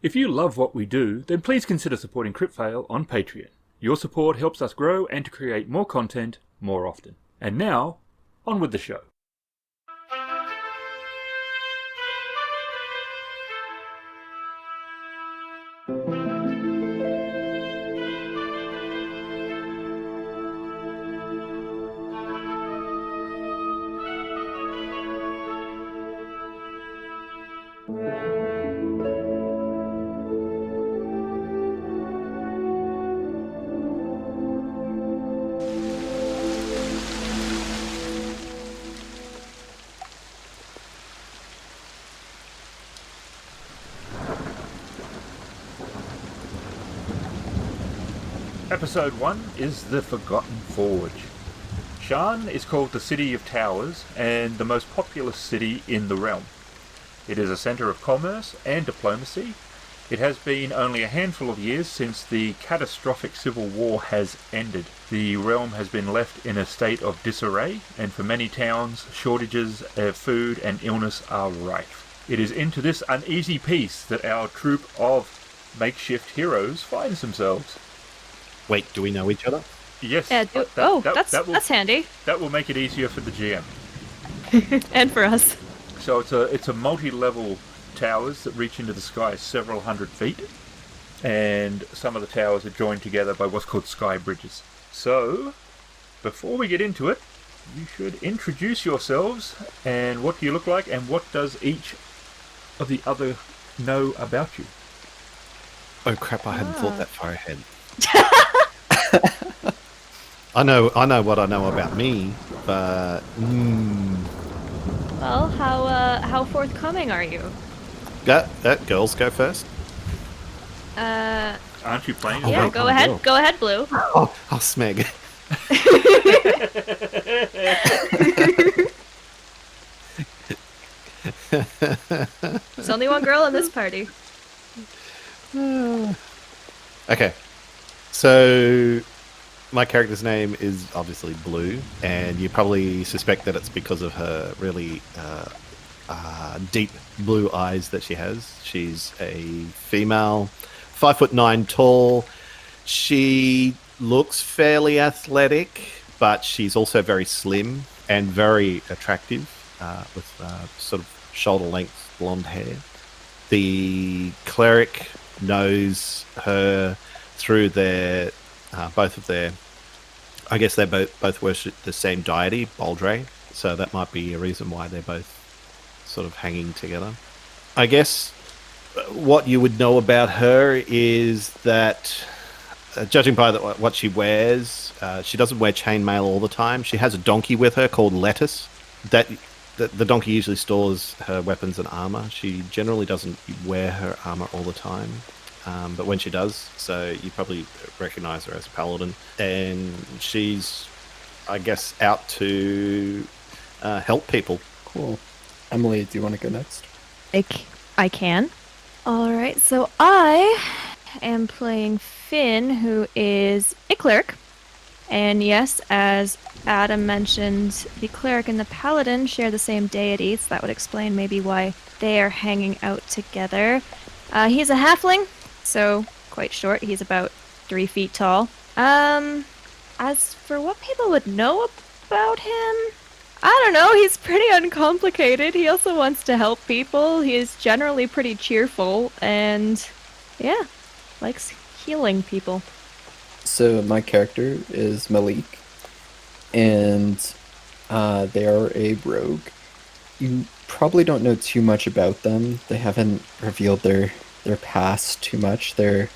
If you love what we do, then please consider supporting Kritfayle on Patreon. Your support helps us grow and to create more content more often. And now, on with the show. Episode 1 is The Forgotten Forge. Sharn is called the City of Towers and the most populous city in the realm. It is a centre of commerce and diplomacy. It has been only a handful of years since the catastrophic civil war has ended. The realm has been left in a state of disarray, and for many towns, shortages of food and illness are rife. It is into this uneasy peace that our troupe of makeshift heroes finds themselves. Wait, do we know each other? Yes. Yeah, that's handy. That will make it easier for the GM. And for us. So it's a multi-level towers that reach into the sky several hundred feet, and some of the towers are joined together by what's called sky bridges. So, before we get into it, you should introduce yourselves and what do you look like and what does each of the other know about you. Oh crap, I hadn't thought that far ahead. I know what I know about me, but Well, how forthcoming are you? Girls go first. Aren't you playing? Yeah, wait, go ahead. girl. Go ahead, Blue. Oh, Smeg. There's only one girl in this party. Okay, so my character's name is obviously Blue, and you probably suspect that it's because of her really deep blue eyes that she has. She's a female, 5'9" tall. She looks fairly athletic, but she's also very slim and very attractive, with sort of shoulder-length blonde hair. The cleric knows her through their both of their, I guess they both worship the same deity, Baldre, so that might be a reason why they're both sort of hanging together. I guess what you would know about her is that, judging by what she wears, she doesn't wear chainmail all the time. She has a donkey with her called Lettuce. The donkey usually stores her weapons and armor. She generally doesn't wear her armor all the time, but when she does, so you probably recognize her as a paladin. And she's, I guess, out to help people. Cool. Emily, do you want to go next? I can. All right, so I am playing Finn, who is a cleric. And yes, as Adam mentioned, the cleric and the paladin share the same deity, so that would explain maybe why they are hanging out together. He's a halfling, so quite short. He's about 3 feet tall. As for what people would know about him, I don't know. He's pretty uncomplicated. He also wants to help people. He's generally pretty cheerful, and yeah, likes healing people. So my character is Malik, and they are a rogue. You probably don't know too much about them. They haven't revealed their past too much. They're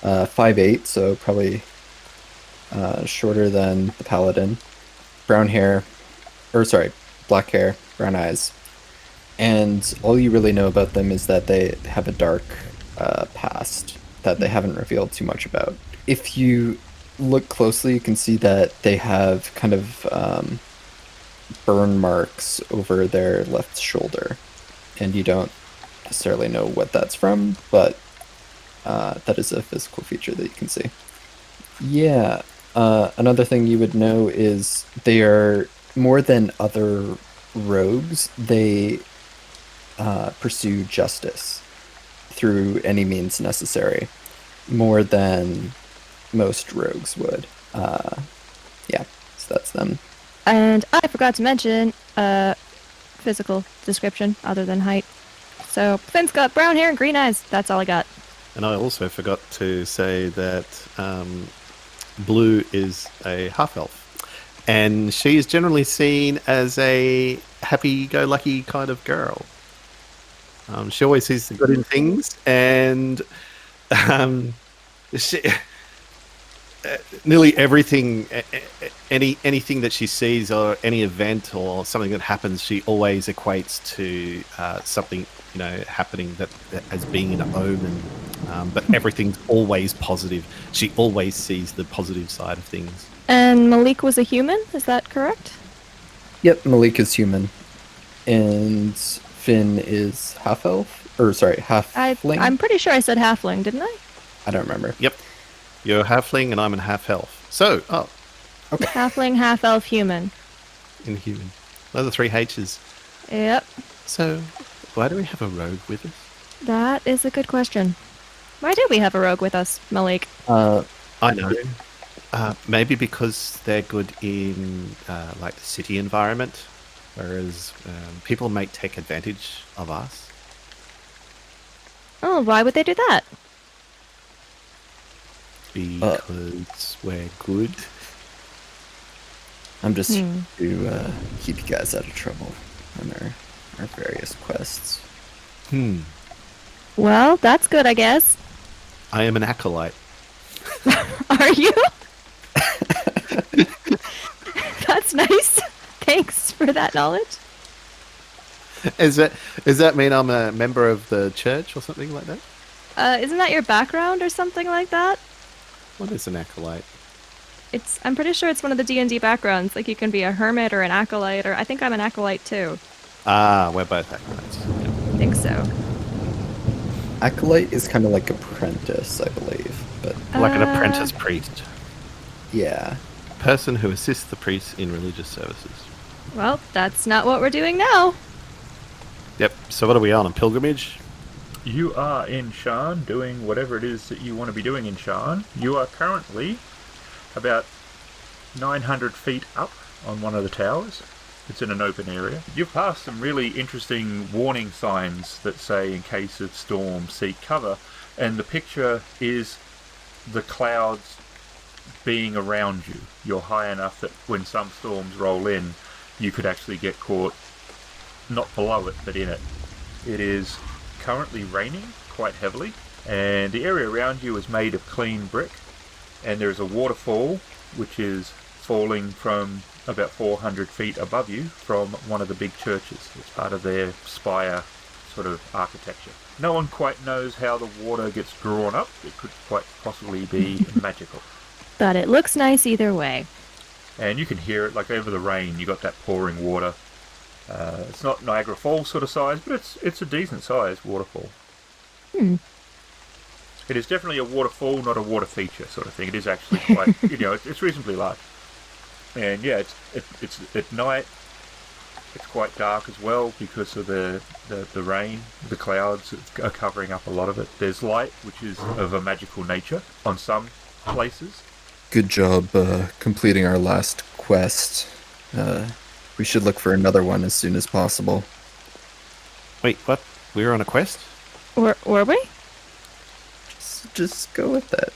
5'8", so probably shorter than the paladin. Black hair, brown eyes. And all you really know about them is that they have a dark past that they haven't revealed too much about. If you look closely, you can see that they have kind of burn marks over their left shoulder. And you don't necessarily know what that's from, but that is a physical feature that you can see. Yeah, another thing you would know is they are, more than other rogues, they pursue justice. through any means necessary, more than most rogues would. Yeah, so that's them. And I forgot to mention physical description other than height. So Finn's got brown hair and green eyes. That's all I got. And I also forgot to say that Blue is a half-elf. And she is generally seen as a happy-go-lucky kind of girl. She always sees the good in things, and she, nearly everything, anything that she sees, or any event or something that happens, she always equates to something, happening that as being an omen. But everything's always positive. She always sees the positive side of things. And Malik was a human, is that correct? Yep, Malik is human. And Finn is half-elf? Or, sorry, halfling? I'm pretty sure I said halfling, didn't I? I don't remember. Yep. You're a halfling and I'm a half-elf. So, Okay. Halfling, half-elf, human. inhuman. Those are 3 H's. Yep, So, why do we have a rogue with us? that is a good question. Why do we have a rogue with us, Malik? I know. Maybe because they're good in like the city environment, whereas people may take advantage of us. Oh, why would they do that? Because we're good. I'm just here to keep you guys out of trouble on our various quests. Well, that's good, I guess. I am an acolyte. Are you? That's nice. Thanks for that knowledge. Does that mean I'm a member of the church or something like that? Isn't that your background or something like that? What is an acolyte? I'm pretty sure it's one of the D&D backgrounds. Like you can be a hermit or an acolyte, or I think I'm an acolyte too. We're both acolytes. Yep. I think so. Acolyte is kind of like apprentice, I believe. But Like an apprentice priest. yeah. Person who assists the priest in religious services. Well, that's not what we're doing now. Yep. So what are we on? A pilgrimage? You are in Sharn doing whatever it is that you want to be doing in Sharn. You are currently about 900 feet up on one of the towers. It's in an open area. You've passed some really interesting warning signs that say, in case of storm, seek cover. And the picture is the clouds being around you. You're high enough that when some storms roll in, you could actually get caught not below it, but in it. It is currently raining quite heavily, and the area around you is made of clean brick, and there is a waterfall which is falling from about 400 feet above you from one of the big churches. It's part of their spire sort of architecture. No one quite knows how the water gets drawn up. It could quite possibly be magical. But it looks nice either way. And you can hear it, like over the rain, you got that pouring water. It's not Niagara Falls sort of size, but it's a decent sized waterfall. It is definitely a waterfall, not a water feature sort of thing. It is actually quite, it's reasonably large. And yeah, it's at night. It's quite dark as well because of the rain. The clouds are covering up a lot of it. There's light, which is of a magical nature on some places. Good job completing our last quest. We should look for another one as soon as possible. Wait, what? We were on a quest? Were we? Just go with that.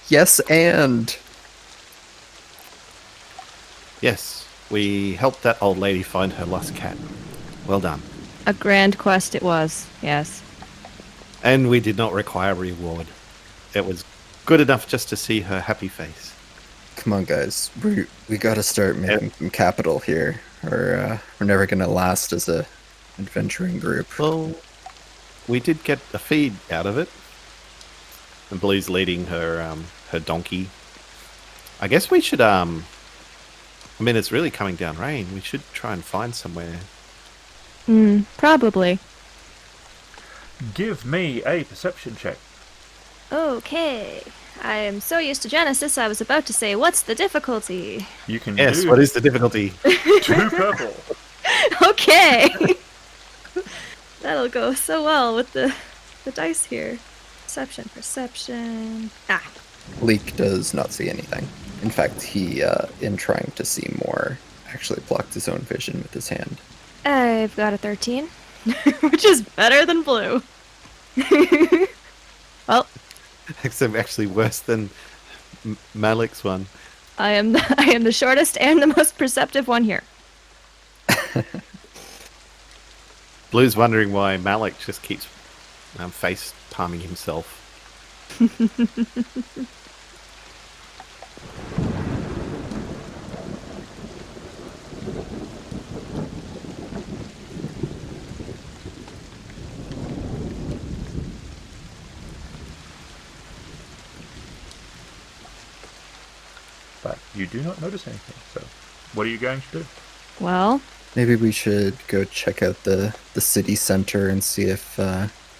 Yes, and... Yes, we helped that old lady find her lost cat. Well done. A grand quest it was, yes. And we did not require a reward. It was good enough just to see her happy face. Come on, guys. We gotta start making some capital here, or we're never gonna last as a adventuring group. Well, we did get a feed out of it. And Blue's leading her her donkey. I guess we should it's really coming down rain. We should try and find somewhere. Probably. Give me a perception check. Okay. I am so used to Genesis, I was about to say, what's the difficulty? You can Yes, do what is the difficulty? 2 purple. Okay. That'll go so well with the dice here. Perception. Ah. Malik does not see anything. In fact, he, in trying to see more, actually blocked his own vision with his hand. I've got a 13, which is better than blue. Well, Except actually worse than Malik's one. I am the shortest and the most perceptive one here. Blue's wondering why Malik just keeps face palming himself. But you do not notice anything, so what are you going to do? Well, Maybe we should go check out the city center and see if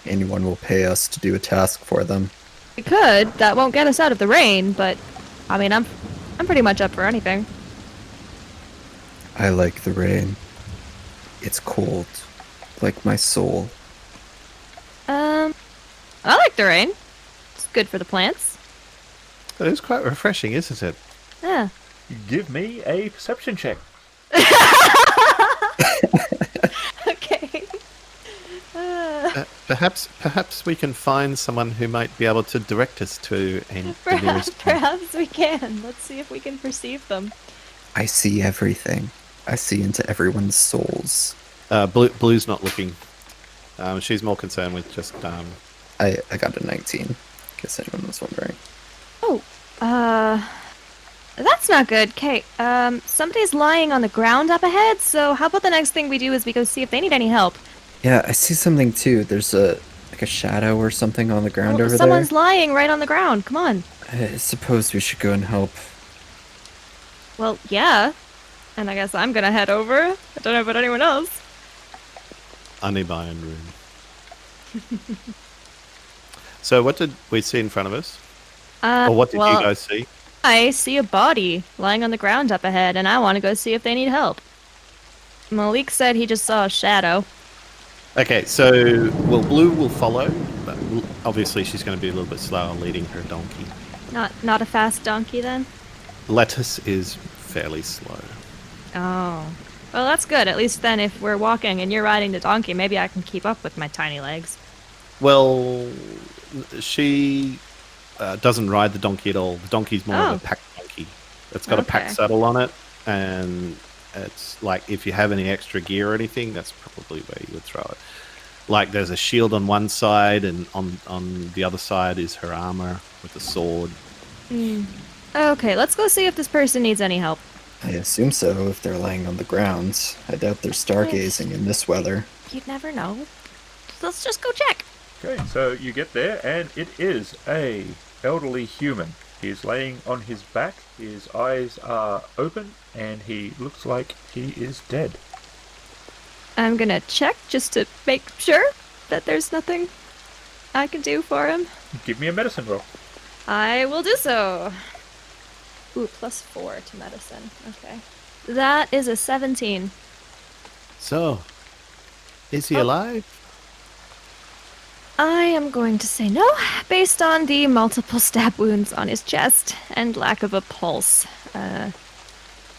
anyone will pay us to do a task for them. we could. That won't get us out of the rain, but I mean, I'm pretty much up for anything. I like the rain. It's cold, like my soul. I like the rain. It's good for the plants. It is quite refreshing, isn't it? Yeah. Give me a perception check. Okay. Perhaps we can find someone who might be able to direct us to the nearest. Perhaps we can. Let's see if we can perceive them. I see everything. I see into everyone's souls. Blue's not looking. She's more concerned with just. I got a 19, in case anyone was wondering. Oh, that's not good. Okay, somebody's lying on the ground up ahead, so how about the next thing we do is we go see if they need any help. Yeah, I see something too. There's a shadow or something on the ground over Someone's there. lying right on the ground. Come on. I suppose we should go and help. Well, yeah. And I guess I'm gonna head over. I don't know about anyone else. I need my own room. So what did we see in front of us? Or what did you guys see? I see a body lying on the ground up ahead, and I want to go see if they need help. Malik said he just saw a shadow. Okay, so Blue will follow, but obviously she's going to be a little bit slower leading her donkey. Not a fast donkey then? Lettuce is fairly slow. Oh. Well, that's good. At least then if we're walking and you're riding the donkey, maybe I can keep up with my tiny legs. Well, she doesn't ride the donkey at all. The donkey's more of a pack donkey. It's got a pack saddle on it, and it's like if you have any extra gear or anything, that's probably where you would throw it. Like there's a shield on one side, and on the other side is her armor with a sword. Okay, let's go see if this person needs any help. I assume so if they're laying on the ground. I doubt they're stargazing in this weather. You'd never know. Let's just go check. Okay, so you get there, and it is a elderly human. He's laying on his back, his eyes are open, and he looks like he is dead. I'm gonna check just to make sure that there's nothing I can do for him. Give me a medicine roll. I will do so. Ooh, +4 to medicine. Okay. That is a 17. So, is he alive? I am going to say no, based on the multiple stab wounds on his chest and lack of a pulse.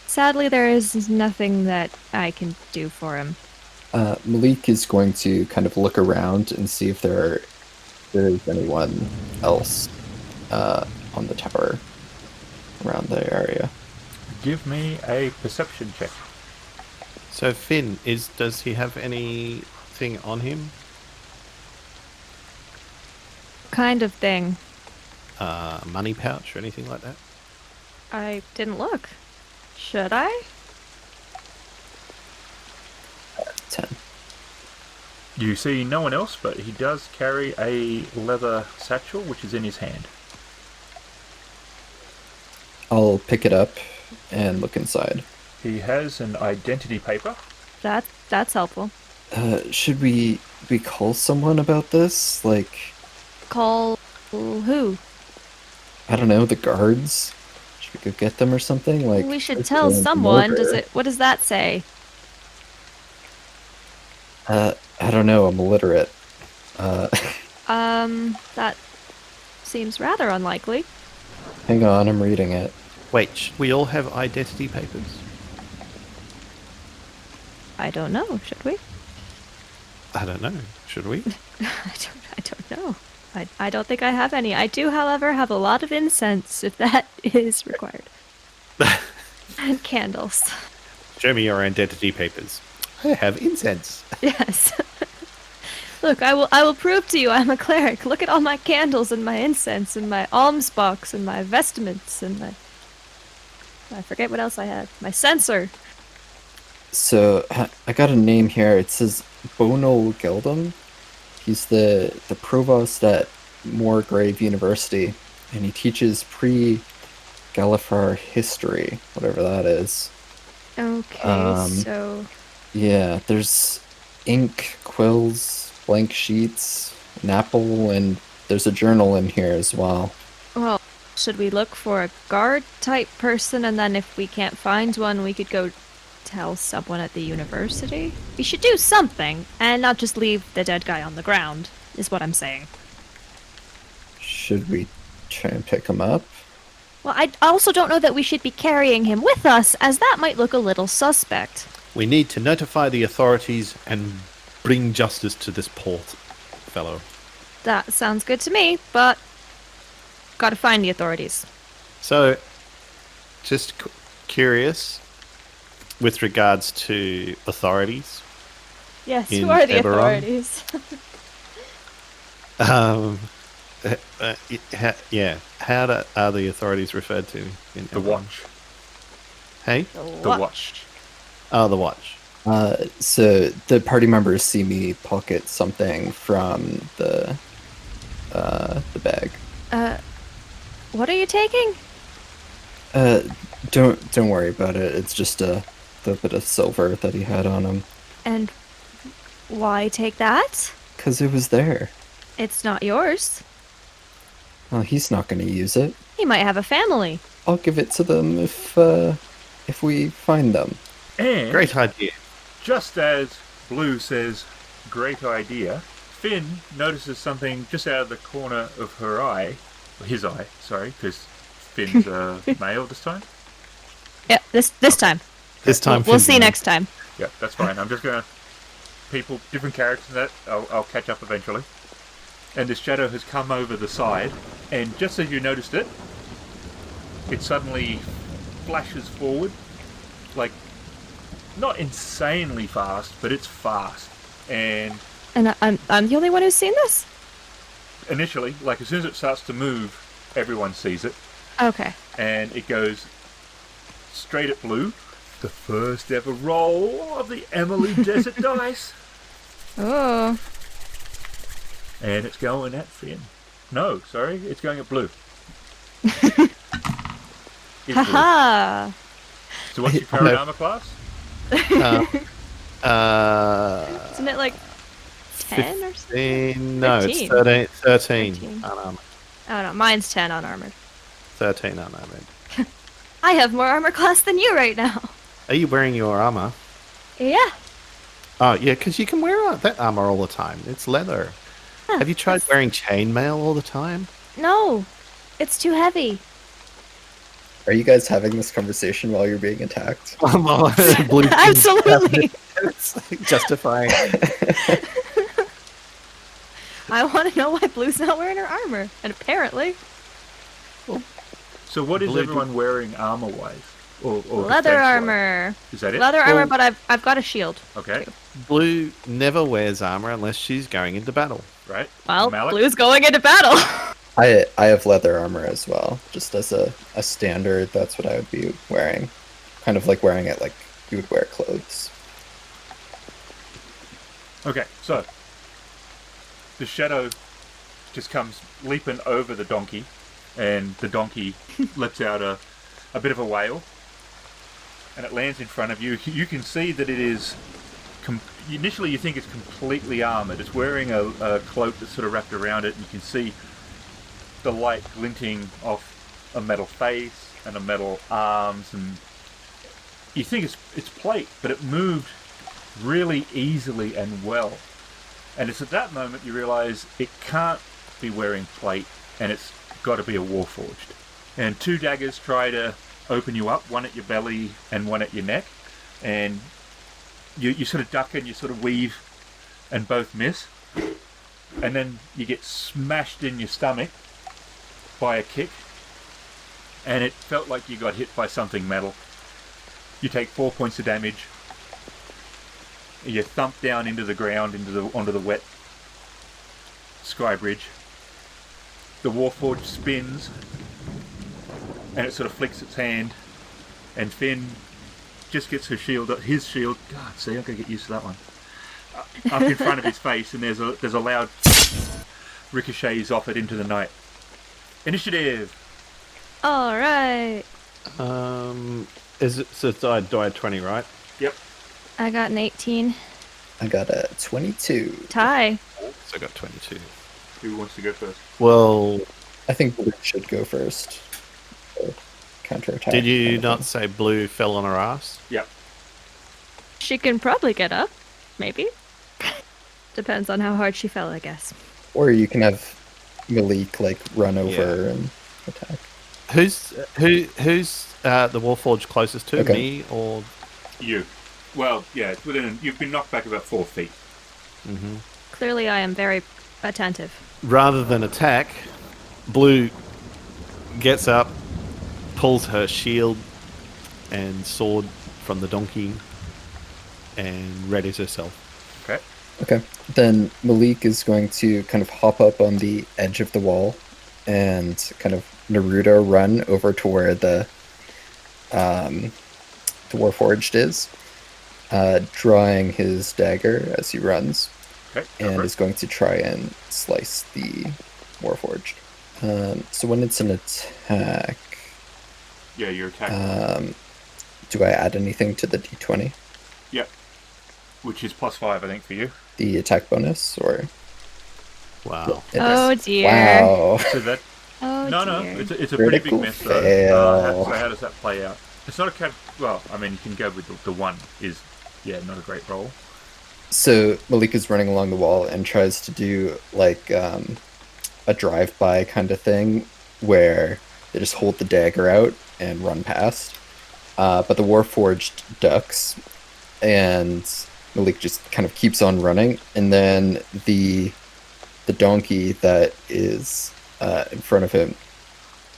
Sadly, there is nothing that I can do for him. Malik is going to kind of look around and see if there is anyone else on the tower around the area. Give me a perception check. So Finn, does he have anything on him? Kind of thing. Money pouch or anything like that? I didn't look. Should I? 10. You see no one else, but he does carry a leather satchel, which is in his hand. I'll pick it up and look inside. He has an identity paper. That's helpful. Should we call someone about this? Like, Call who? I don't know, the guards? Should we go get them or something? Like, We should there's tell no someone. murder. What does that say? I I don't know, I'm illiterate. That seems rather unlikely. Hang on, I'm reading it. Wait, should we all have identity papers? I don't know, should we? I don't know. Should we? I don't know. I don't think I have any. I do, however, have a lot of incense, if that is required. And candles. Show me your identity papers. I have incense. Yes. Look, I will prove to you I'm a cleric. Look at all my candles and my incense and my alms box and my vestments and my... I forget what else I had. My censer. So, I got a name here. It says Bono Geldum. He's the provost at Moorgrave University, and he teaches pre-Galifar history, whatever that is. Okay, so... Yeah, there's ink, quills, blank sheets, an apple, and there's a journal in here as well. Well, should we look for a guard-type person, and then if we can't find one, we could go tell someone at the university? We should do something, and not just leave the dead guy on the ground, is what I'm saying. Should we try and pick him up? Well, I also don't know that we should be carrying him with us, as that might look a little suspect. We need to notify the authorities and bring justice to this poor fellow. That sounds good to me, but gotta find the authorities. So, just curious, with regards to authorities. Yes, In who are the Eberron? authorities? Yeah. How are the authorities referred to in The Eberron? watch. Hey? The watch. Oh, the watch. So the party members see me pocket something from the bag. What are you taking? Don't worry about it. It's just the bit of silver that he had on him. And why take that? 'Cause it was there. It's not yours. Well, he's not going to use it. He might have a family. I'll give it to them if we find them. And Great idea. just as Blue says, great idea, Finn notices something just out of the corner of her eye. His eye, sorry, because Finn's male this time. Yeah, this time. This time, We'll see next time. Yeah, that's fine. I'm just going to... People, different characters in that, I'll catch up eventually. And this shadow has come over the side, and just as you noticed it, it suddenly flashes forward, like, not insanely fast, but it's fast. And And I'm the only one who's seen this? initially, like as soon as it starts to move, everyone sees it, Okay. and it goes straight at Blue. The first ever roll of the Emily Desert Dice. Oh. And it's going at Finn. No, sorry, it's going at Blue. It's Blue. Haha. So what's your current armor class? Isn't it like 10 or something? 15, no, 13. it's 13. 13 13. unarmored. Oh no, mine's 10 unarmored. 13 unarmored. I have more armor class than you right now. Are you wearing your armor? Yeah. Oh, yeah, because you can wear that armor all the time. It's leather. Huh, Have you tried it's- wearing chainmail all the time? No. It's too heavy. Are you guys having this conversation while you're being attacked? Blue Absolutely. justifying. I want to know why Blue's not wearing her armor. And apparently, So what is Blue- everyone wearing armor-wise? Or leather defense-wise? armor. Is that it? Leather armor, but I've got a shield. Okay, Blue never wears armor unless she's going into battle. right. Well, Malik? Blue's going into battle. I have leather armor as well, just as a standard. That's what I would be wearing, kind of like wearing it like you would wear clothes. Okay, so the shadow just comes leaping over the donkey, and the donkey lets out a bit of a wail, and it lands in front of you. You can see that it is... initially you think it's completely armoured. It's wearing a cloak that's sort of wrapped around it, and you can see the light glinting off a metal face and a metal arms, and you think it's plate, but it moved really easily and well. And it's at that moment you realise it can't be wearing plate, and it's got to be a Warforged. And 2 daggers try to open you up, one at your belly and one at your neck, and you sort of duck and you sort of weave and both miss, and then you get smashed in your stomach by a kick, and it felt like you got hit by something metal. You take 4 points of damage. You thump down into the ground, onto the wet sky bridge. The Warforged spins, and it sort of flicks its hand, and Finn just gets his shield. God, see, I'm gonna get used to that one. Up in front of his face, and there's a loud ricochets off it into the night. Initiative. All right. Is it so? Do I have 20, right? Yep. I got an 18. I got a 22. Tie. So I got 22. Who wants to go first? Well, I think Blue should go first. Counterattack. did you not say Blue fell on her ass? Yep. She can probably get up. Maybe. Depends on how hard she fell, I guess. Or you can have Malik like run over and attack. Who's the Warforged closest to Okay. me or? You. Well, yeah, it's you've been knocked back about 4 feet. Mm-hmm. Clearly, I am very attentive. Rather than attack, Blue gets up, pulls her shield and sword from the donkey, and readies herself. Okay. Okay. Then Malik is going to kind of hop up on the edge of the wall and kind of Naruto run over to where the Warforged is, drawing his dagger as he runs, Okay. and is going to try and slice the Warforged. So when it's an attack, Yeah, you're attacking. do I add anything to the d20? Yep. Which is +5, I think, for you. The attack bonus, or Wow. it Oh is- dear. Wow. So that Oh no, dear. it's a pretty big Critical miss though. fail. So how does that play out? It's not a well, I mean, you can go with the 1 is not a great roll. So Malik is running along the wall and tries to do like a drive-by kind of thing where they just hold the dagger out and run past. But the Warforged ducks, and Malik just kind of keeps on running, and then the donkey that is in front of him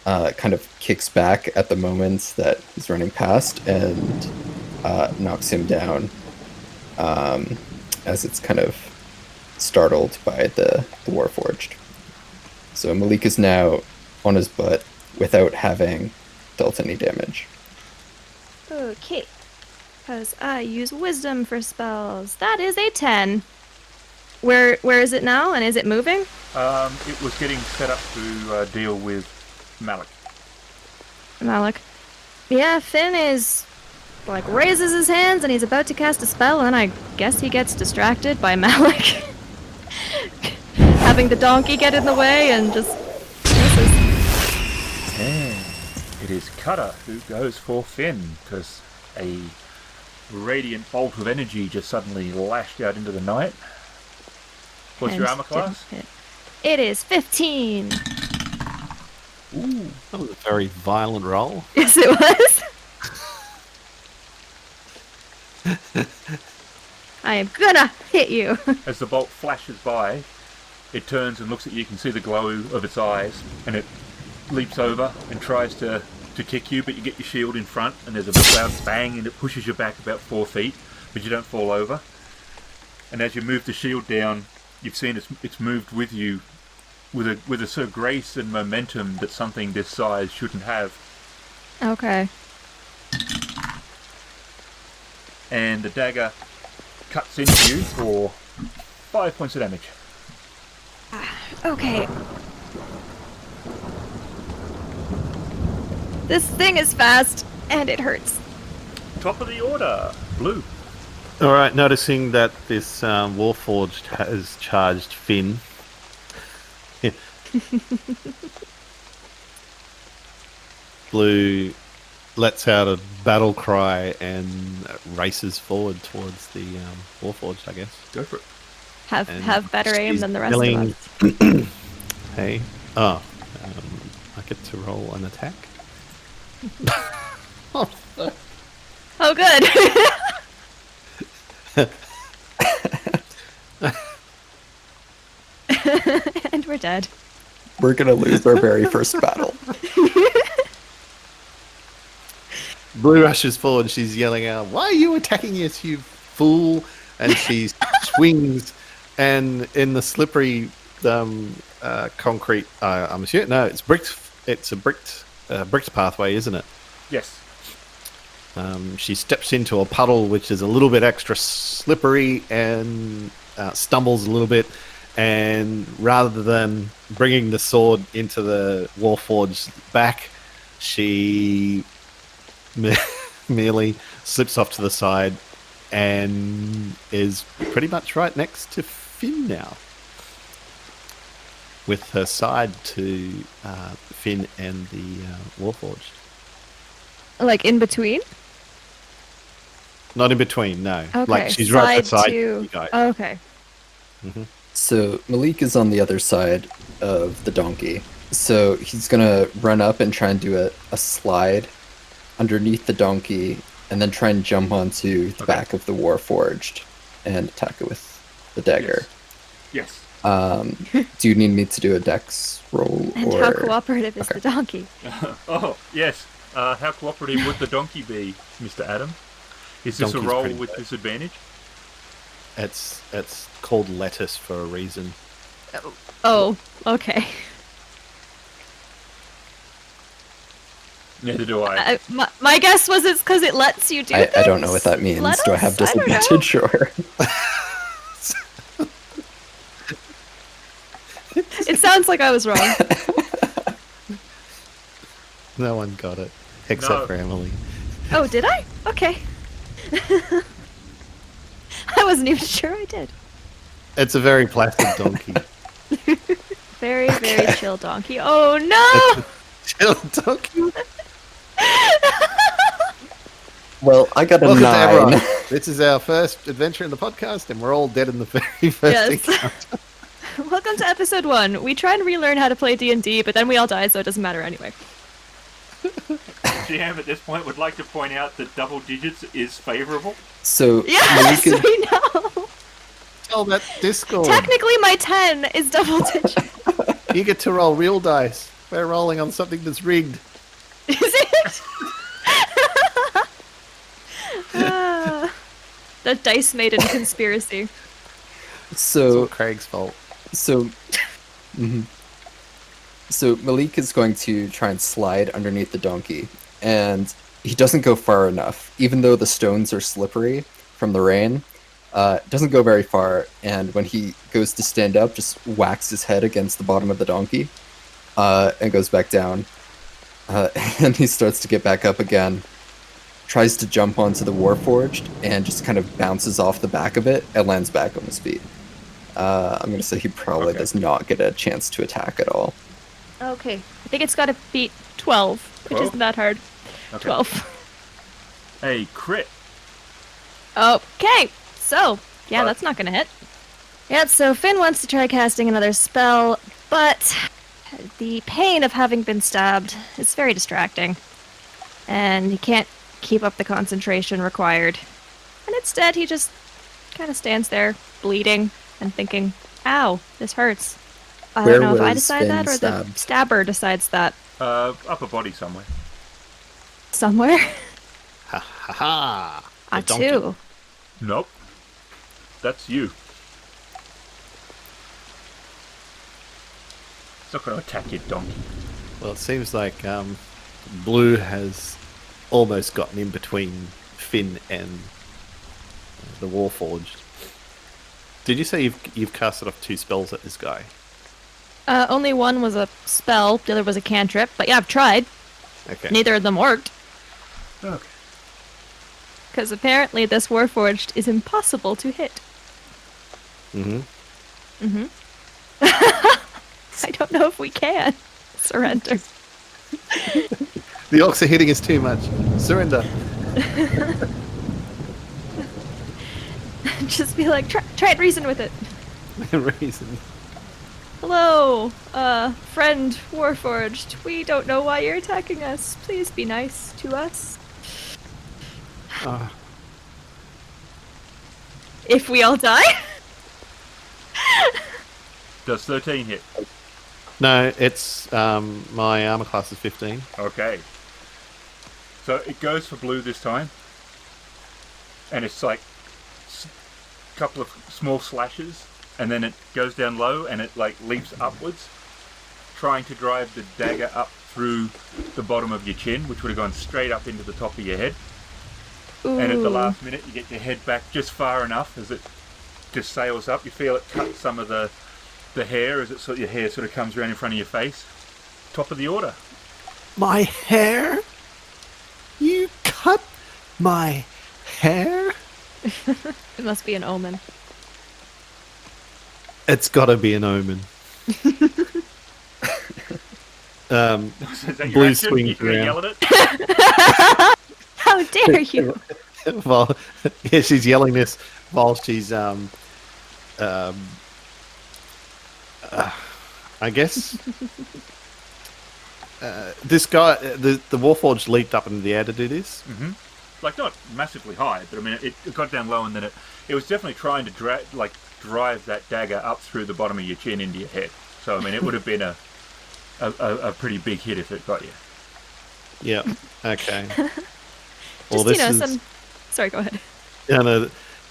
kind of kicks back at the moment that he's running past and knocks him down as it's kind of startled by the Warforged. So Malik is now on his butt without having dealt any damage. Okay. Because I use wisdom for spells. That is a 10. Where is it now, and is it moving? It was getting set up to deal with Malik. Malik. Yeah, Finn is like raises his hands and he's about to cast a spell, and I guess he gets distracted by Malik having the donkey get in the way and just misses. And it is Cutter who goes for Finn, because a radiant bolt of energy just suddenly lashed out into the night. What's your And armor class? didn't hit. It is 15. Ooh, that was a very violent roll. Yes, it was. I am gonna hit you. As the bolt flashes by, it turns and looks at you. You can see the glow of its eyes, and it leaps over and tries to kick you, but you get your shield in front, and there's a loud bang, and it pushes you back about 4 feet, but you don't fall over. And as you move the shield down, you've seen it's moved with you with a sort of grace and momentum that something this size shouldn't have. Okay. And the dagger cuts into you for 5 points of damage. Okay. This thing is fast, and it hurts. Top of the order, Blue. All right, noticing that this Warforged has charged Finn. Blue lets out a battle cry and races forward towards the Warforged, I guess. Go for it. have better aim she's than the rest yelling, of us. Hey. I get to roll an attack. Oh, good. And we're dead. We're gonna lose our very first battle. Blue rushes forward. She's yelling out, "Why are you attacking us, you fool?" And she swings, and in the slippery concrete, I'm assuming, no, it's bricked. It's a bricked pathway, isn't it? Yes. She steps into a puddle which is a little bit extra slippery and stumbles a little bit. And rather than bringing the sword into the Warforged's back, she merely slips off to the side and is pretty much right next to Finn now, with her side to Finn and the Warforged. Like in between? Not in between, no. Okay. Like she's right beside to... you guys. Oh, okay. Mm-hmm. So Malik is on the other side of the donkey. So he's gonna run up and try and do a slide underneath the donkey, and then try and jump onto the back of the Warforged and attack it with the dagger. Yes. Do you need me to do a dex roll? And how cooperative is the donkey? Oh, yes. How cooperative would the donkey be, Mr. Adam? Is this Donkey's a roll pretty with good. disadvantage? It's called lettuce for a reason. Oh, okay. Neither do I. My guess was it's because it lets you do I things. don't know what that means. Lettuce? Do I have I don't know. disadvantage or? It sounds like I was wrong. No one got it except for Emily. Oh, did I? Okay. I wasn't even sure I did. It's a very plastic donkey. Very, very chill donkey. Oh no! Chill donkey. Well, I got a Welcome to 9. Eberron. This is our first adventure in the podcast, and we're all dead in the very first encounter. Welcome to episode 1. We try and relearn how to play D&D, but then we all died, so it doesn't matter anyway. GM at this point would like to point out that double digits is favourable. So Yes, Malik is, we know! Tell that Discord. Technically, my 10 is double digit. You get to roll real dice. We're rolling on something that's rigged. Is it? The Dice Maiden conspiracy. It's all so Craig's fault. so mhm. So Malik is going to try and slide underneath the donkey, and he doesn't go far enough. Even though the stones are slippery from the rain, doesn't go very far. And when he goes to stand up, just whacks his head against the bottom of the donkey, and goes back down. And he starts to get back up again. Tries to jump onto the Warforged and just kind of bounces off the back of it and lands back on his feet. I'm going to say he probably does not get a chance to attack at all. Okay. I think it's got to beat 12, which 12? isn't that hard. Okay. 12. Hey, crit. Okay. So, yeah, But- that's not going to hit. Yep, so Finn wants to try casting another spell, but the pain of having been stabbed is very distracting. And he can't keep up the concentration required. And instead, he just kind of stands there, bleeding, and thinking, ow, this hurts. I Where don't know if I was decide Finn that or the stabbed? stabber decides that. Upper body somewhere. Somewhere. Ha ha ha. Ah, The donkey. too. Nope. That's you. It's not going to attack you, donkey. Well, it seems like Blue has almost gotten in between Finn and the Warforged. Did you say you've casted off 2 spells at this guy? Only one was a spell, the other was a cantrip. But yeah, I've tried. Okay. Neither of them worked. Okay. Because apparently this Warforged is impossible to hit. Mm-hmm. I don't know if we can surrender. The orcs are hitting us too much. Surrender. Just be like, try and reason with it. reason. Hello, friend Warforged. We don't know why you're attacking us. Please be nice to us. Uh, If we all die? Does 13 hit? no, it's my armor class is 15. Okay. So it goes for blue this time. And it's like a couple of small slashes. And then it goes down low and it like leaps upwards, trying to drive the dagger up through the bottom of your chin, which would have gone straight up into the top of your head. Ooh. And at the last minute, you get your head back just far enough as it just sails up. You feel it cut some of the hair as your hair sort of comes around in front of your face. Top of the order. My hair? You cut my hair? It must be an omen. It's got to be an omen. Is that your Blue action? swings You gonna around. yell at it? How dare you? Well, yeah, she's yelling this while she's I guess this guy, the Warforged leaped up into the air to do this. Mm-hmm. Like not massively high, but I mean it got down low and then it was definitely trying to drive that dagger up through the bottom of your chin into your head. So I mean it would have been a pretty big hit if it got you. Yeah. Okay. Just, Sorry, go ahead.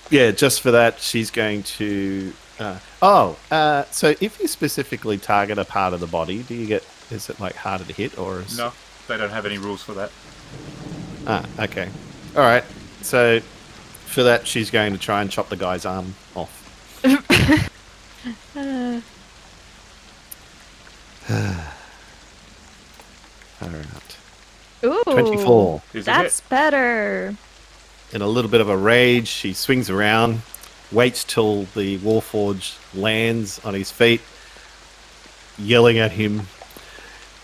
Yeah, just for that, she's going to. So if you specifically target a part of the body, is it like harder to hit or? No, they don't have any rules for that. Okay. All right. So for that, she's going to try and chop the guy's arm off. All right. Ooh, 24. Is it that's better. In a little bit of a rage, she swings around, waits till the Warforged lands on his feet, yelling at him,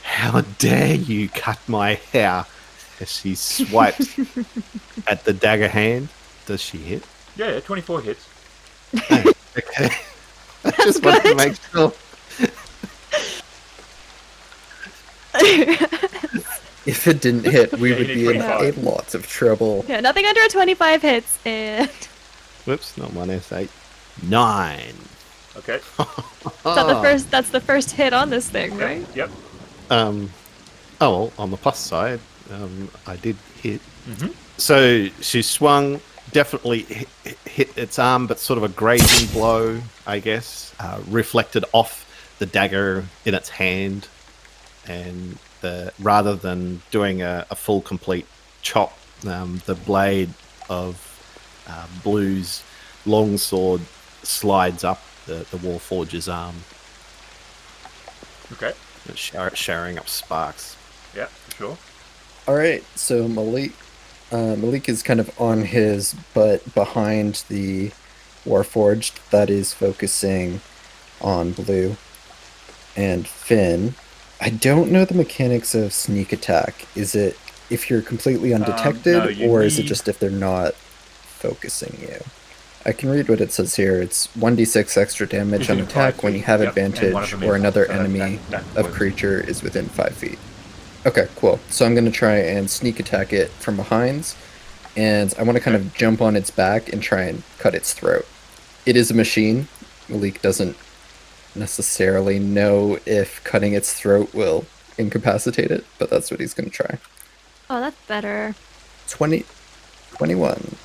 "How dare you cut my hair?" As she swipes at the dagger hand. Does she hit? Yeah, 24 hits. Okay. I just wanted to make sure. If it didn't hit, we Yeah, would you be need in 25. a lot of trouble. Yeah, nothing under a 25 hits, and Whoops, not 1s8. 9. Okay. that's the first hit on this thing, right? Yep. Well, on the plus side, I did hit. Mm-hmm. So she swung, definitely hit its arm, but sort of a grazing blow, I guess, reflected off the dagger in its hand, and rather than doing a full complete chop, the blade of Blue's longsword slides up the Warforger's arm, Okay. showering up sparks. Yeah, for sure. All right, so Malik is kind of on his butt behind the Warforged that is focusing on Blue and Finn. I don't know the mechanics of sneak attack. Is it if you're completely undetected, no, you or is it need- just if they're not focusing you? I can read what it says here. It's 1d6 extra damage It's on in attack 5 when you feet, have yep, and one of advantage them or is, another so enemy that of would- creature is within 5 feet. Okay, cool. So I'm going to try and sneak attack it from behind, and I want to kind of jump on its back and try and cut its throat. It is a machine. Malik doesn't necessarily know if cutting its throat will incapacitate it, but that's what he's going to try. Oh, that's better. 21.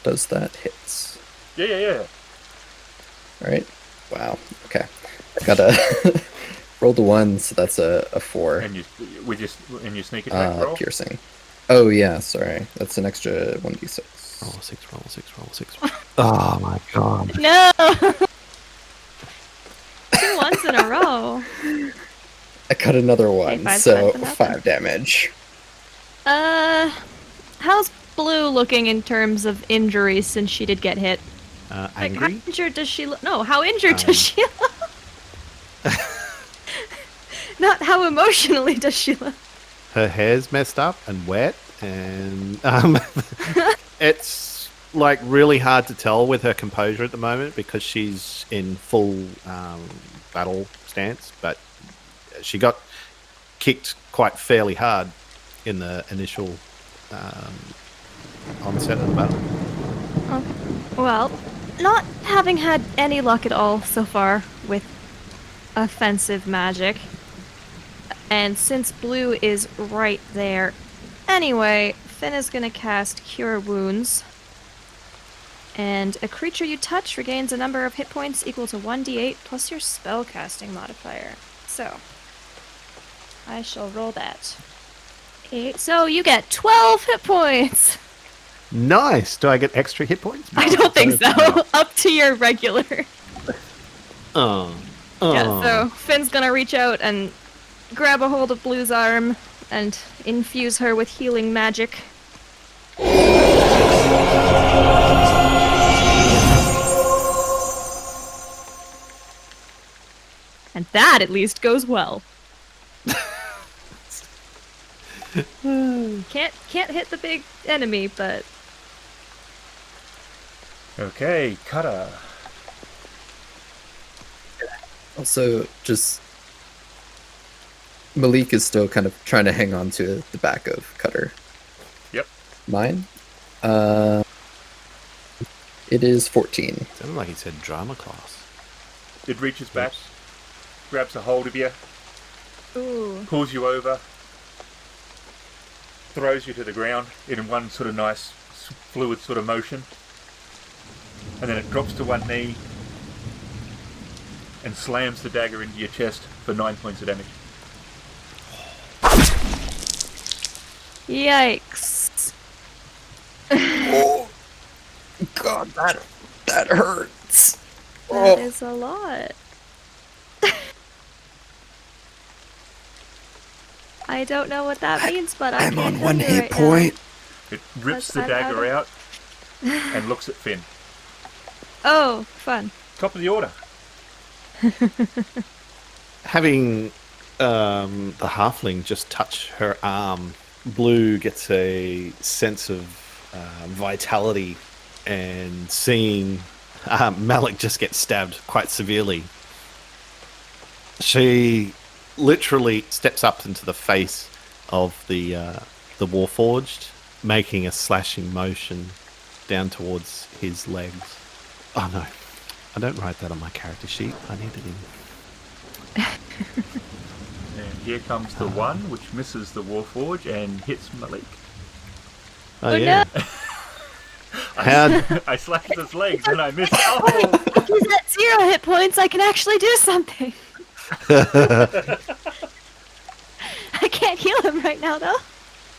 Does that hits? Yeah. All right. Wow. Okay. Gotta roll the 1, so that's a 4. And you sneak attack roll. Piercing. Oh yeah, sorry. That's an extra 1d6. Roll 6. Oh my god. No! 2 ones in a row. I cut another 1, Okay, 5 so times enough. 5 damage. How's Blue looking in terms of injuries since she did get hit? Like, how Angry? injured does she look? No, how injured does she look? Not how emotionally does she look. Her hair's messed up and wet, and it's like really hard to tell with her composure at the moment because she's in full battle stance, but she got kicked quite fairly hard in the initial onset of the battle. Well, not having had any luck at all so far with offensive magic, and since Blue is right there anyway, Finn is going to cast Cure Wounds. And a creature you touch regains a number of hit points equal to 1d8 plus your spellcasting modifier. So, I shall roll that. 8. So you get 12 hit points! Nice! Do I get extra hit points? I don't think so. No. Up to your regular. Oh. Yeah, so Finn's gonna reach out and grab a hold of Blue's arm and infuse her with healing magic. And that at least goes well. Can't hit the big enemy, but Okay, Cutter. Also, just Malik is still kind of trying to hang on to the back of Cutter. Yep. Mine? It is 14. Sounded like he said drama class. It reaches back, grabs a hold of you, ooh. pulls you over, throws you to the ground in one sort of nice fluid sort of motion, and then it drops to one knee and slams the dagger into your chest for 9 points of damage. Yikes. Oh, God, that hurts. That is a lot. I don't know what that means, but I I'm can't on help one you hit right point. It rips the I'm dagger out out and looks at Finn. now. Oh, fun. Top of the order. Having the halfling just touch her arm, Blue gets a sense of vitality, and seeing Malik just get stabbed quite severely, she literally steps up into the face of the Warforged, making a slashing motion down towards his legs. Oh no, I don't write that on my character sheet. I need it in. And here comes the one which misses the Warforge and hits Malik. Oh, Oh, yeah. no. I slashed his legs and I missed. Oh! If he's at 0 hit points, I can actually do something. I can't heal him right now, though.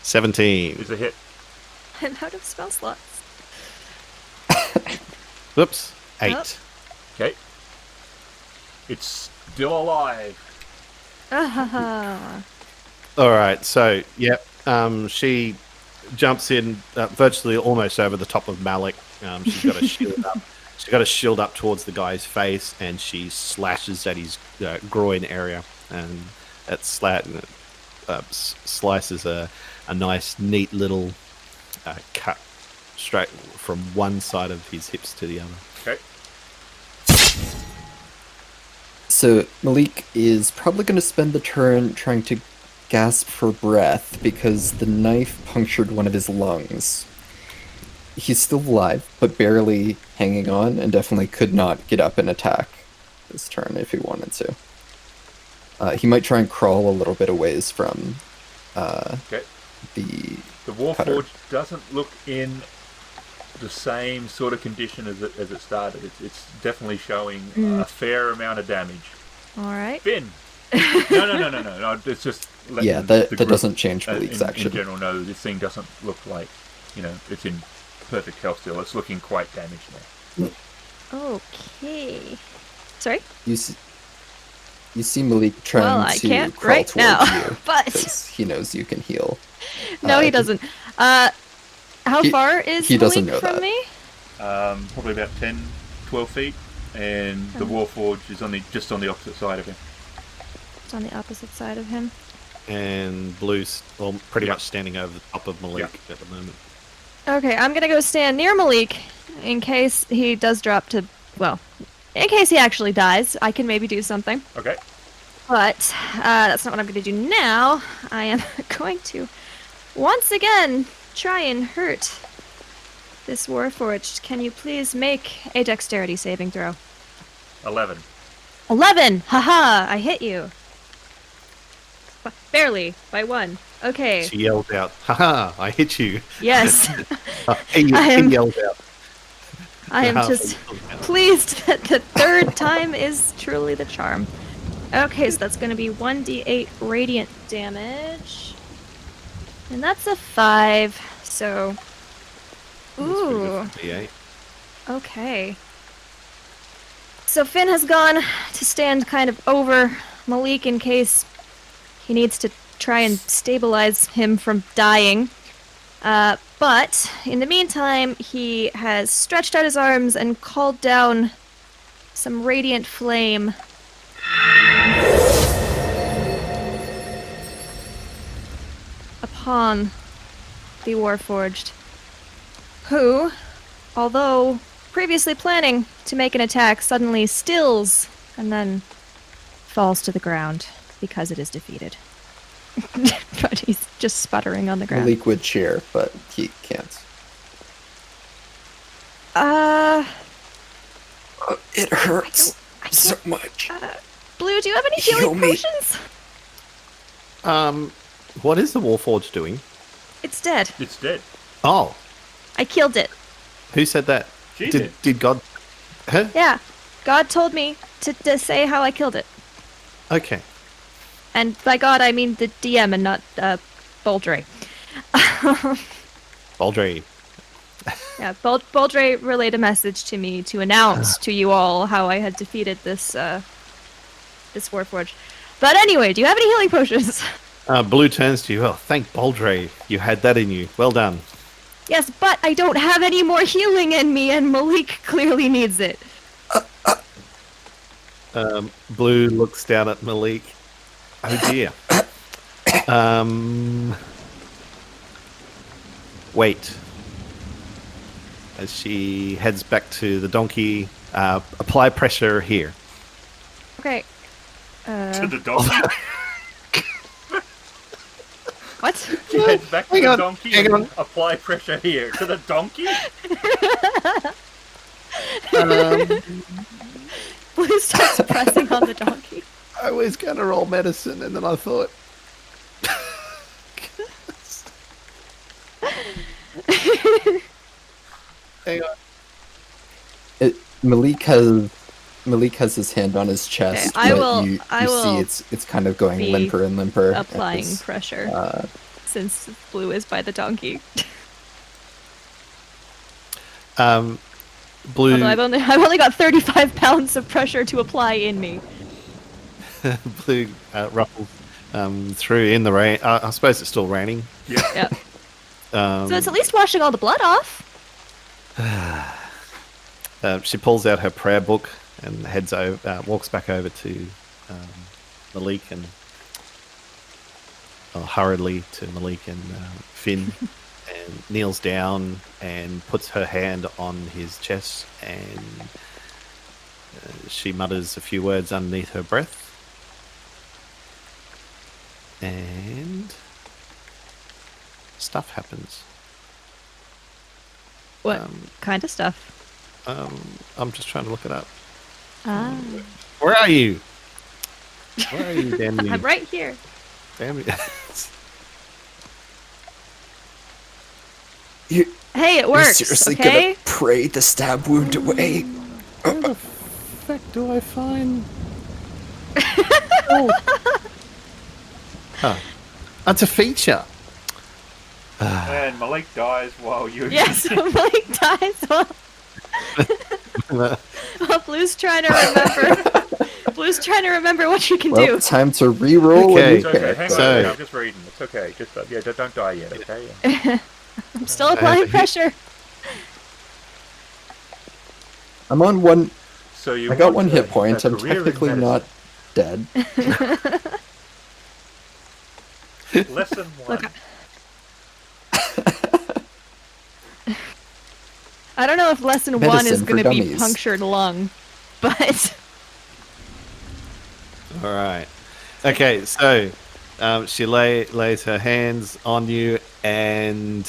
17. It's a hit. I'm out of spell slots. Whoops. 8. Oh. Okay. It's still alive. Ah. All right. So, yep. She jumps in virtually almost over the top of Malik. She's got a shield up. She's got a shield up towards the guy's face, and she slashes at his groin area, and it slices a nice, neat little cut straight from one side of his hips to the other. Okay. So Malik is probably going to spend the turn trying to gasp for breath because the knife punctured one of his lungs. He's still alive, but barely hanging on, and definitely could not get up and attack this turn if he wanted to. He might try and crawl a little bit away from Okay. the The Cutter. Warforged doesn't look in the same sort of condition as it started. It's definitely showing a fair amount of damage. All right. Finn. No. It's just Yeah, that doesn't change Malik's in action. general. No, this thing doesn't look like it's in perfect health still. It's looking quite damaged now. Okay. Sorry? You see Malik trying Well, I to can't crawl right towards now, you but because he knows you can heal. no, he doesn't. How far is he doesn't Malik know from that. me? Probably about 10, 12 feet, and the Warforged is just on the opposite side of him. It's on the opposite side of him. And Blue's pretty Yeah. much standing over the top of Malik at the moment. Okay, I'm gonna go stand near Malik in case he does drop to. Well, in case he actually dies, I can maybe do something. Okay. But that's not what I'm going to do now. I am going to once again try and hurt this Warforged. Can you please make a dexterity saving throw? 11. 11! Haha! I hit you. Barely, by 1. Okay. She yelled out, "Haha! I hit you." Yes. He yelled out. I am just pleased that the third time is truly the charm. Okay, so that's going to be 1d8 radiant damage. And that's a 5, so... Ooh. Yeah. Okay. So Finn has gone to stand kind of over Malik in case he needs to try and stabilize him from dying. But in the meantime, he has stretched out his arms and called down some radiant flame. Upon the Warforged, who, although previously planning to make an attack, suddenly stills and then falls to the ground because it is defeated. But he's just sputtering on the ground. Malik would cheer, but he can't. It hurts so much. Blue, do you have any healing potions? What is the Warforged doing? It's dead. It's dead. Oh, I killed it. who said that? She did. Did God? Huh? Yeah. God told me to say how I killed it. Okay. And by God, I mean the DM and not Boldre. Baldry. Yeah, Boldre relayed a message to me to announce to you all how I had defeated this this Warforged. But anyway, do you have any healing potions? Blue turns to you. Oh, thank Baldry. You had that in you. Well done. Yes, but I don't have any more healing in me, and Malik clearly needs it. Blue looks down at Malik. Oh dear. Wait. As she heads back to the donkey, apply pressure here. Okay. To the donkey. What? She heads back to Hang the on, donkey hang and on. apply pressure here. To the donkey? Blue starts pressing on the donkey. I was going to roll medicine, and then I thought... Hang on. Malik has his hand on his chest, Okay, but you will see it's kind of going be limper and limper. Applying as, pressure since Blue is by the donkey. Blue... Although I've only got 35 pounds of pressure to apply in me. Blue ruffles through in the rain. I suppose it's still raining. Yeah. Yep. So it's at least washing all the blood off. She pulls out her prayer book and heads over, walks back over to Malik and hurriedly to Malik and Finn, and kneels down and puts her hand on his chest, and she mutters a few words underneath her breath, and stuff happens. What kind of stuff? I'm just trying to look it up. Ah. Where are you? Where are you, damn you? I'm right here. Damn you. Hey, it works. You're seriously okay? gonna pray the stab wound away? Where the fuck do I find... oh. That's a feature. And Malik dies while you... Yes, Malik dies while Blue's trying to remember. Blue's trying to remember what she can do. Time to re-roll Okay. a new It's okay, character. hang So- on. I'm just reading. It's okay. Just don't die yet, okay? Yeah. I'm still applying pressure. I'm on one. So you I got want one hit point. a I'm career in technically medicine. not dead. Lesson 1. Look, I don't know if lesson 1 is Medicine for going to be dummies. punctured lung, but All right. Okay, so she lays her hands on you, and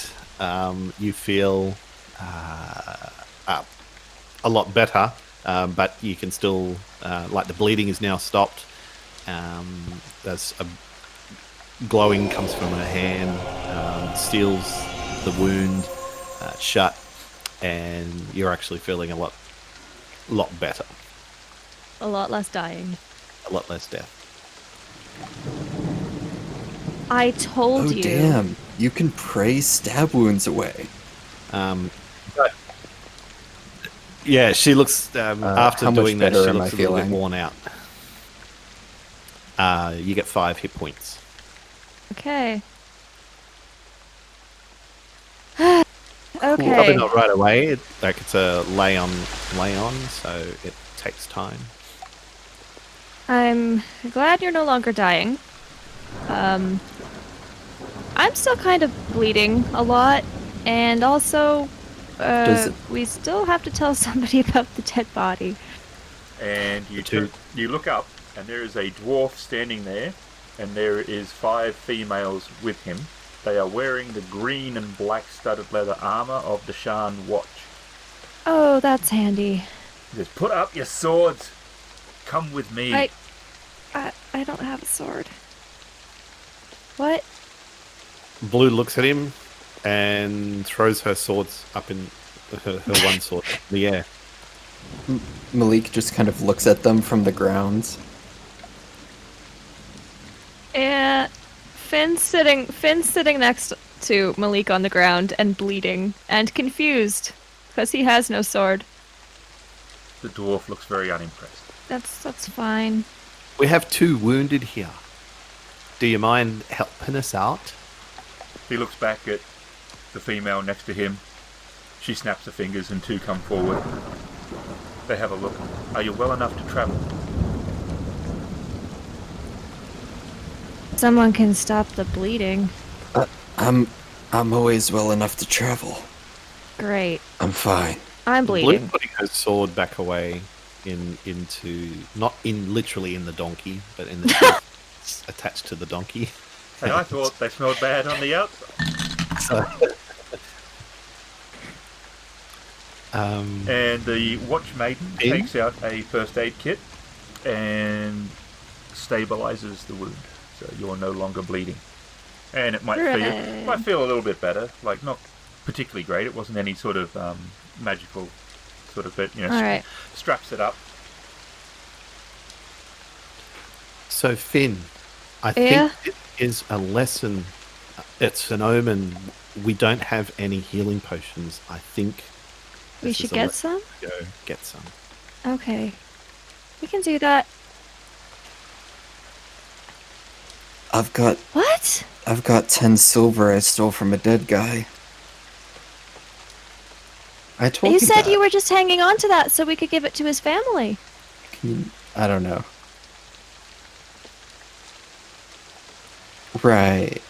you feel a lot better, but you can still, like, the bleeding is now stopped. There's a glowing comes from her hand, seals the wound shut, and you're actually feeling a lot better, a lot less dying. a lot less death. I told Oh you. damn! You can pray stab wounds away. But yeah, she looks after how much doing that. better She am looks I a little bit feeling? worn out. You get 5 hit points. Okay. Probably Okay. not right away. It's a lay on, so it takes time. I'm glad you're no longer dying. I'm still kind of bleeding a lot, and also, Does it- we still have to tell somebody about the dead body. And you Two. you look up, and there is a dwarf standing there, and there is 5 females with him. They are wearing the green and black studded leather armor of the Sharn watch. Oh, that's handy. He says, "Put up your swords. Come with me." I don't have a sword. What? Blue looks at him and throws her swords up in her one sword up in the air. Malik just kind of looks at them from the ground. Yeah. Finn's sitting next to Malik on the ground and bleeding and confused because he has no sword. The dwarf looks very unimpressed. That's fine. We have 2 wounded here. Do you mind helping us out? He looks back at the female next to him. She snaps her fingers and 2 come forward. They have a look. "Are you well enough to travel?" Someone can stop the bleeding. I'm always well enough to travel. Great. I'm fine. I'm Blue bleeding. putting her sword back away into not in literally in the donkey, but in the sheath attached to the donkey. And I thought they smelled bad on the outside. So, And the watch maiden In? takes out a first aid kit and stabilizes the wound, so you're no longer bleeding. And it might Hooray. feel a little bit better, like not particularly great. It wasn't any sort of magical sort of bit, All right. straps it up. so Finn, I Yeah? think it is a lesson. It's an omen. We don't have any healing potions. I think We this should is a get lesson some? to go get some. Okay. We can do that. I've got What? 10 silver I stole from a dead guy. I told You you said that. you were just hanging on to that so we could give it to his family. I don't know. Right.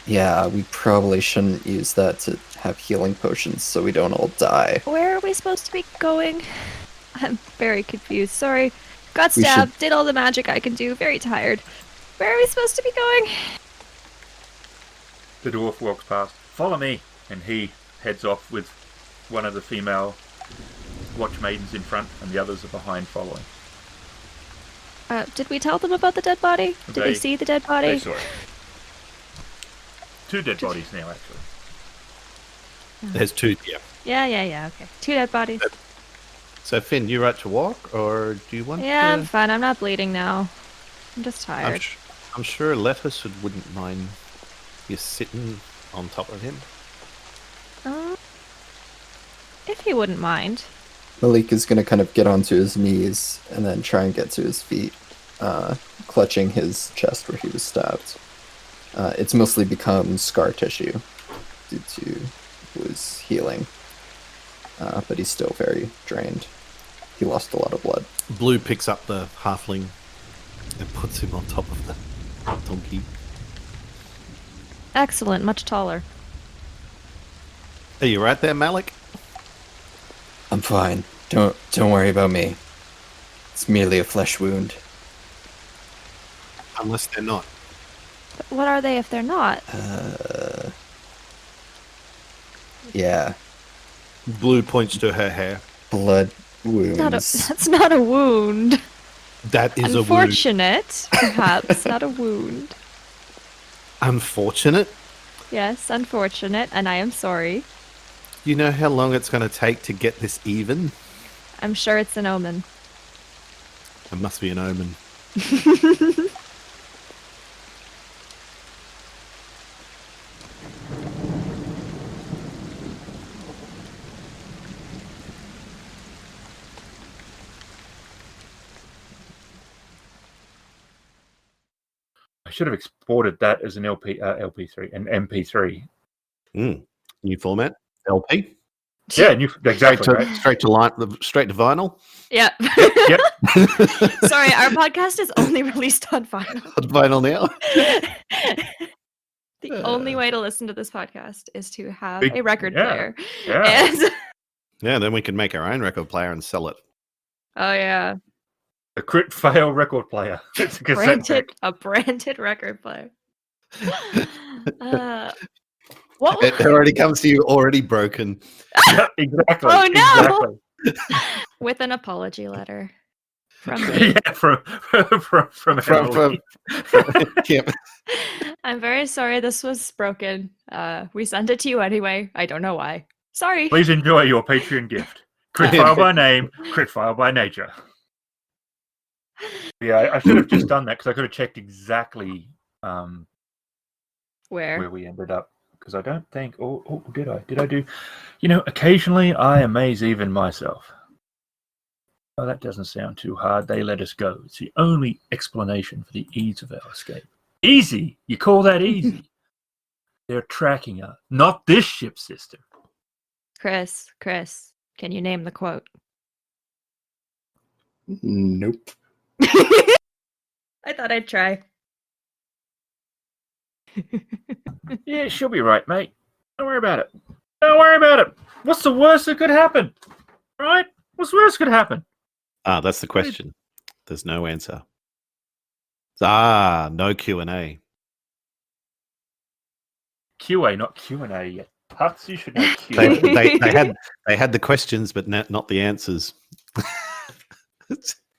Yeah, we probably shouldn't use that to have healing potions so we don't all die. Where are we supposed to be going? I'm very confused. Sorry. Got We stabbed, did all the magic I can do, very tired. Where are we supposed to be going? The dwarf walks past. "Follow me," and he heads off with one of the female watch maidens in front, and the others are behind following. Did we tell them about the dead body? Did they They- see the dead They body? saw it. 2 dead bodies now, actually. There's 2 here. Yeah, okay. 2 dead bodies. So Finn, you right to walk, or do you want Yeah, to? I'm fine. I'm not bleeding now. I'm just tired. I'm sure Lettuce wouldn't mind you sitting on top of him. If he wouldn't mind. Malik is gonna kind of get onto his knees and then try and get to his feet, clutching his chest where he was stabbed. It's mostly become scar tissue due to his healing, but he's still very drained. He lost a lot of blood. Blue picks up the halfling and puts him on top of the donkey. Excellent, much taller. Are you right there, Malik? I'm fine. Don't worry about me. It's merely a flesh wound. Unless they're not. But what are they if they're not? Yeah. Blue points to her hair. Blood wounds. That's not a wound. That is a wound. Unfortunate, perhaps, not a wound. Unfortunate? Yes, unfortunate, and I am sorry. You know how long it's going to take to get this even? I'm sure it's an omen. It must be an omen. I should have exported that as an LP3, an MP3. New format? LP? Yeah, exactly. Right. Straight to vinyl? Yeah. Yep. Sorry, our podcast is only released on vinyl. On vinyl now? The only way to listen to this podcast is to have Big- a record yeah, player. Yeah. And Yeah, then we can make our own record player and sell it. oh yeah, A Kritfayle record player. It's a cassette deck. a branded record player. What? It already comes to you already broken. Yeah, exactly. Oh, no! Exactly. With an apology letter from me. Yeah, from Emily. Yep. I'm very sorry this was broken. We sent it to you anyway. I don't know why. Sorry. Please enjoy your Patreon gift. Kritfayle by name, Kritfayle by nature. Yeah, I should have just done that because I could have checked exactly where we ended up. Because I don't think... Oh, did I? Did I do... occasionally I amaze even myself. Oh, that doesn't sound too hard. They let us go. It's the only explanation for the ease of our escape. Easy? You call that easy? They're tracking us. Not this ship system. Chris, can you name the quote? Nope. I thought I'd try. Yeah, she'll be right, mate. Don't worry about it. Don't worry about it. What's the worst that could happen? Right? What's the worst that could happen? That's the question. There's no answer. No Q&A. QA, not Q&A yet. Putz, you should know QA. They had the questions, but not the answers.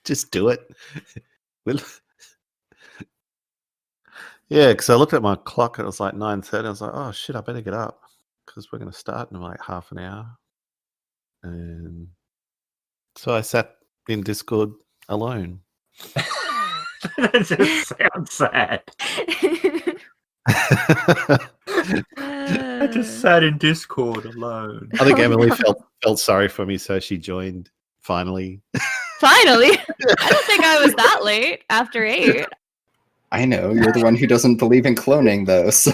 Just do it. Yeah, because I looked at my clock and it was like 9:30. I was like, oh shit, I better get up because we're going to start in like half an hour. And so I sat in Discord alone. That just sounds sad. I just sat in Discord alone. I think Emily felt sorry for me, so she joined finally. Finally? I don't think I was that late after 8. I know, you're the one who doesn't believe in cloning, though, so...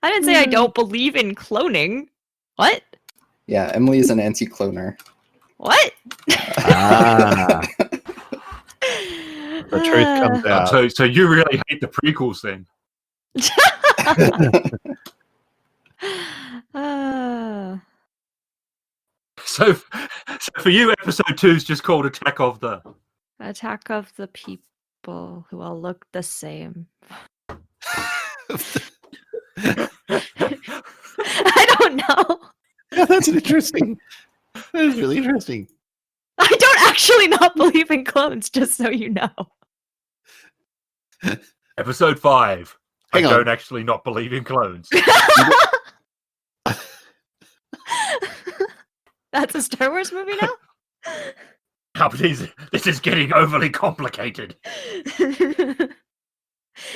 I didn't say I don't believe in cloning. What? Yeah, Emily is an anti-cloner. What? The truth comes out. So you really hate the prequels then? So for you, episode 2 is just called Attack of the People who all look the same. I don't know. Yeah, that's interesting. That is really interesting. I don't actually not believe in clones, just so you know. Episode 5. Hang I on. don't actually not believe in clones. That's a Star Wars movie now? Oh, please, this is getting overly complicated.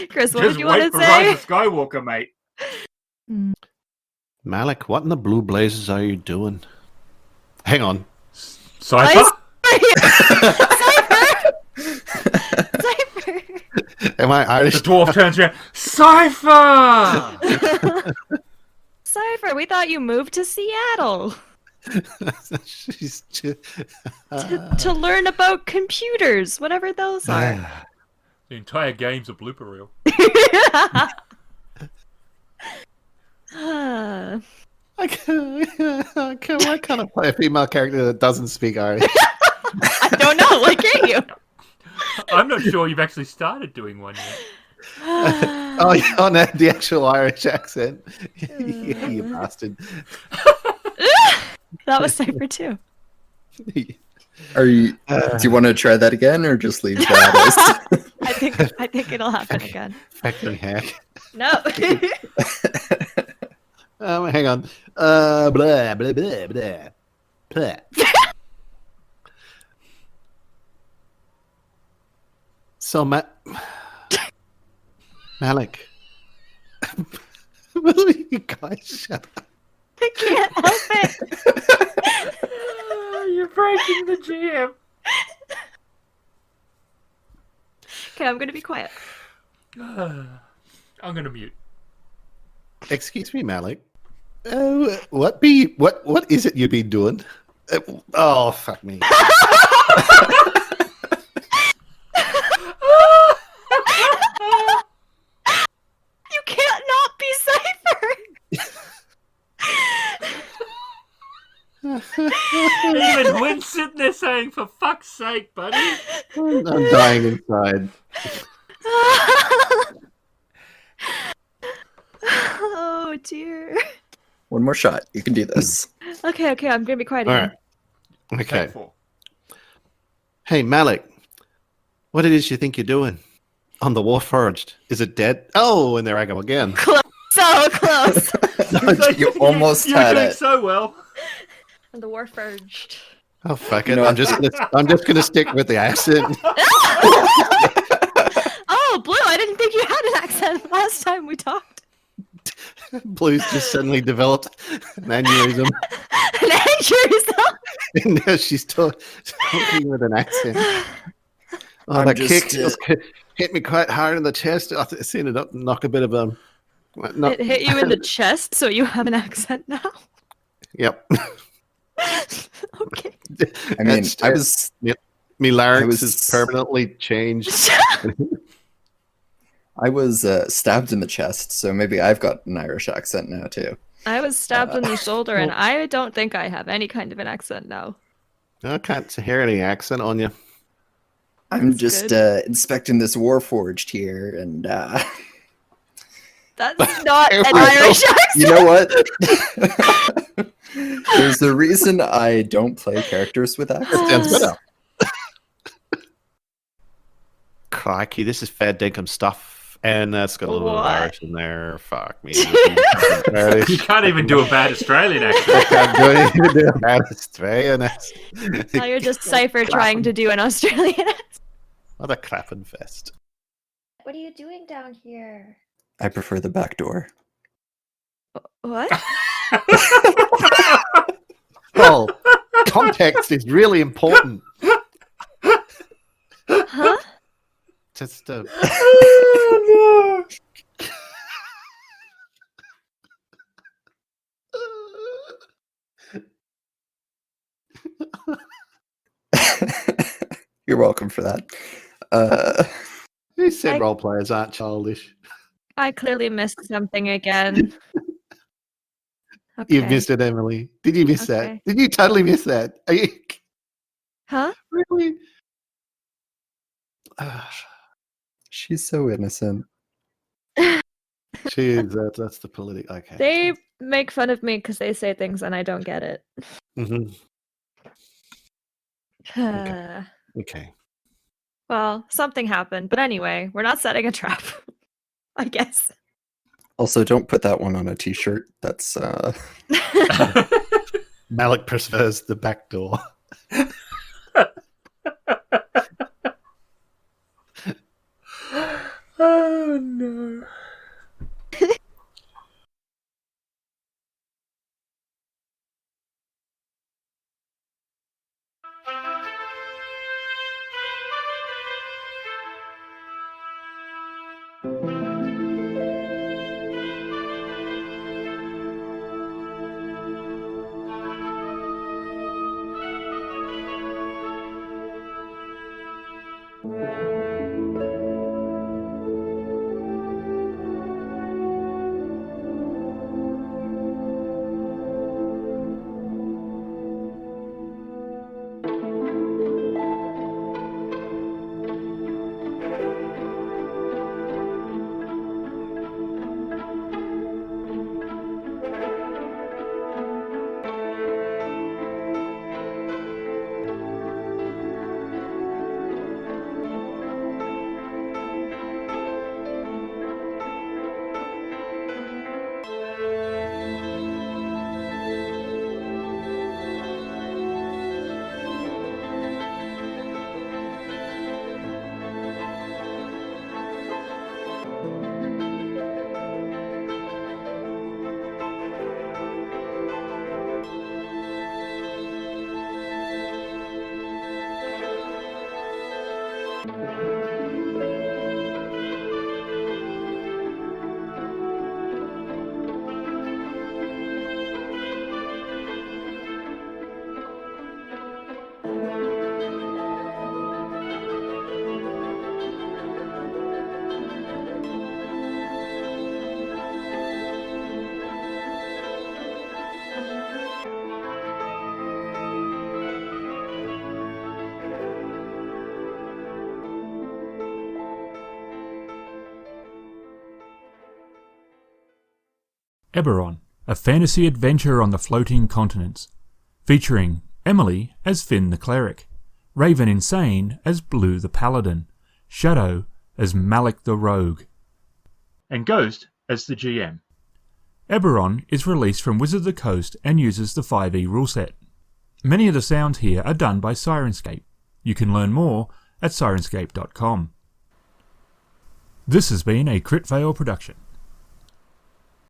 Chris, what Just did you wait want for to Rise say? of Skywalker, mate. Malik, what in the blue blazes are you doing? Hang on. Cypher? Cypher! Am I Irish? The dwarf turns around. Cypher! Cypher, we thought you moved to Seattle She's to learn about computers, whatever those are. The entire game's a blooper reel. I Why can't I play a female character that doesn't speak Irish? I don't know. Why can't you? I'm not sure you've actually started doing one yet. Oh, no, the actual Irish accent. You bastard. That was Cypher too. Are you? Do you want to try that again, or just leave that as? I think it'll happen again. Fucking hack. No. Hang on. Blah, blah, blah, blah. Blah. So, Malik. Will you guys shut up? I can't help it. You're breaking the jam. Okay, I'm gonna be quiet. I'm gonna mute. Excuse me, Malik. What is it you've been doing? Oh, fuck me. You can't not be Cypher. Even Wynn's sitting there saying, "For fuck's sake, buddy." I'm dying inside. Oh dear. One more shot. You can do this. Okay, I'm gonna be quiet All again. right. Okay. Take 4. Hey, Malik. What it is you think you're doing? On the Warforged. Is it dead? Oh, and there I go again. Close. So close. You almost You're had doing it. so well. And the Warforged. Oh, fuck You it. know I'm what? just gonna stick with the accent. Oh, Blue, I didn't think you had an accent last time we talked. Blue's just suddenly developed an aneurysm. An aneurysm? And now she's talking with an accent. Oh, I'm that just, kick just hit me quite hard in the chest. I seen it knock a bit of a... It hit you in the chest, so you have an accent now? Yep. Okay. I mean, That's I was. Me larynx was- is permanently changed. I was stabbed in the chest, so maybe I've got an Irish accent now too. I was stabbed in the shoulder, and I don't think I have any kind of an accent now. I can't hear any accent on you. I'm That's just good. inspecting this Warforged here, and That's not an I know. Irish accent! you know what? There's a reason I don't play characters with That accents. sounds better. Crikey, this is fair dinkum stuff. And that's got a little bit of What? Irish in there. Fuck me. You can't even do a bad Australian accent. can't do a bad Australian accent. Now you're just Cypher trying to do an Australian accent. What a clapping fest. What are you doing down here? I prefer the back door. What? Well, context is really important. Huh? Just Oh, You're welcome for that. who said I- role players aren't childish? I clearly missed something again. Okay. You've missed it, Emily. Did you miss that? Okay. Did you totally miss that? Are you Huh? really? She's so innocent. She is. That's the political. Okay. They make fun of me because they say things and I don't get it. Mhm. Okay. Well, something happened. But anyway, we're not setting a trap. I guess. Also, don't put that one on a t-shirt. That's Malik prefers the back door. oh no. Eberron, a fantasy adventure on the floating continents, featuring Emily as Finn the Cleric, RavenInsane as Blue the Paladin, Shadow as Malik the Rogue, and Ghost as the GM. Eberron is released from Wizard of the Coast and uses the 5e rule set. Many of the sounds here are done by Syrinscape. You can learn more at Syrinscape.com. This has been a Kritfayle production.